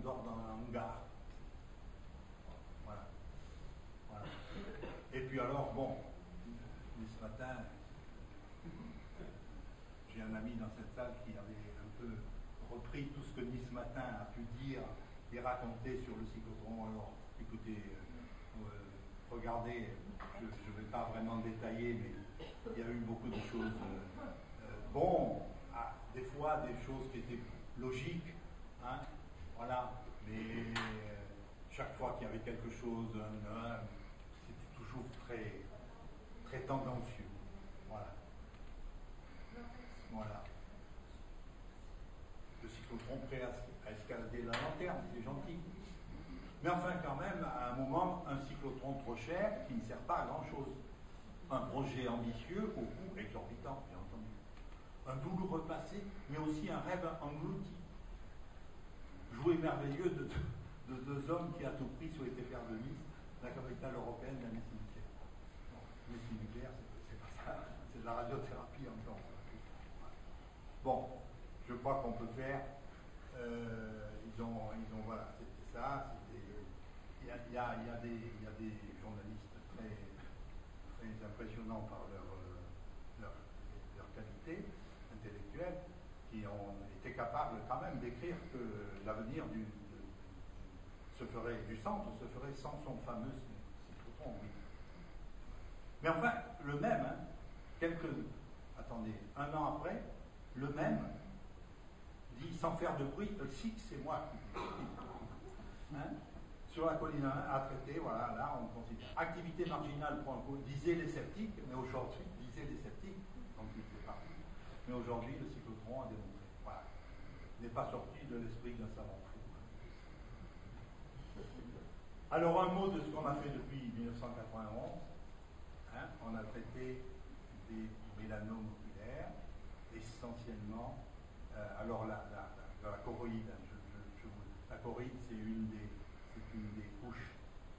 dort dans un hangar. Voilà. Voilà. Et puis alors, bon, ce matin, j'ai un ami dans cette salle qui avait un peu repris tout ce que Nice Matin a pu dire et raconter sur le cyclotron. Alors, écoutez, regardez, je ne vais pas vraiment détailler, mais il y a eu beaucoup de choses. Bon, des fois, des choses qui étaient logiques, hein, voilà, mais chaque fois qu'il y avait quelque chose, c'était toujours très, très tendancieux. Voilà. Voilà. Le cyclotron prêt à escalader la lanterne, c'est gentil. Mais enfin, quand même, à un moment, un cyclotron trop cher qui ne sert pas à grand-chose. Un projet ambitieux au coût exorbitant, bien entendu. Un douloureux passé, mais aussi un rêve englouti. Jouet merveilleux de deux hommes qui, à tout prix, souhaitaient faire de Nice la capitale européenne de la médecine nucléaire. Bon, la médecine nucléaire, c'est pas ça, c'est de la radiothérapie encore. Bon, je crois qu'on peut faire. Ils ont voilà, c'était ça. Il y a des journalistes très, très impressionnants par leur qualité intellectuelle qui ont été capables quand même d'écrire que l'avenir du centre se ferait sans son fameux cyclotron, oui. Mais enfin, le même, hein, un an après, le même dit sans faire de bruit, le SIC, c'est moi qui dis. Hein, sur la colline 1, à traiter, voilà, là on considère. Activité marginale, point coup, disaient les sceptiques, mais aujourd'hui, disaient les sceptiques, donc il ne fait pas. Mais aujourd'hui, le cyclotron a démontré. Voilà. Il n'est pas sorti de l'esprit d'un savant fou. Alors, un mot de ce qu'on a fait depuis 1991. Hein, on a traité des mélanomes oculaires, essentiellement. Alors, la choroïde, la choroïde, c'est une des couches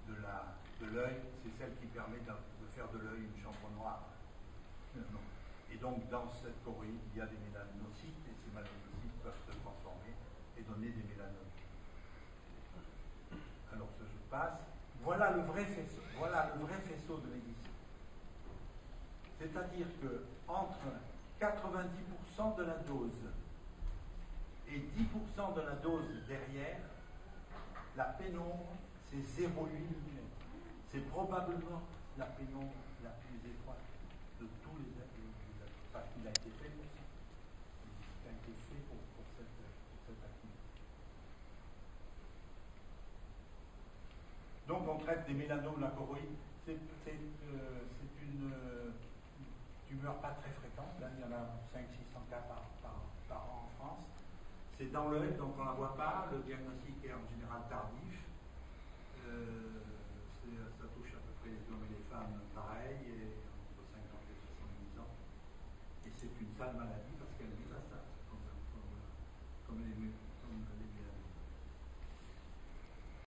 de l'œil, c'est celle qui permet de faire de l'œil une chambre noire. Et donc, dans cette choroïde, il y a des mélanocytes, et ces mélanocytes peuvent se transformer et donner des mélanomes. Alors, je passe. Voilà le vrai faisceau de médecine. C'est-à-dire que entre 90% de la dose et 10% de la dose derrière, la pénombre, c'est 0,8 mm. C'est probablement la pénombre la plus étroite de tous les êtres. Parce qu'il a été fait pour ça. Il a été fait pour cette activité. Donc on traite des mélanomes de la choroïde. C'est une tumeur pas très fréquente. Là, il y en a 500-600 cas par an en France. C'est dans l'œil, donc on ne la voit pas. Le diagnostic est en général tardif. Ça touche à peu près les hommes et les femmes pareil, et entre 50 et 70 ans. Et c'est une sale maladie.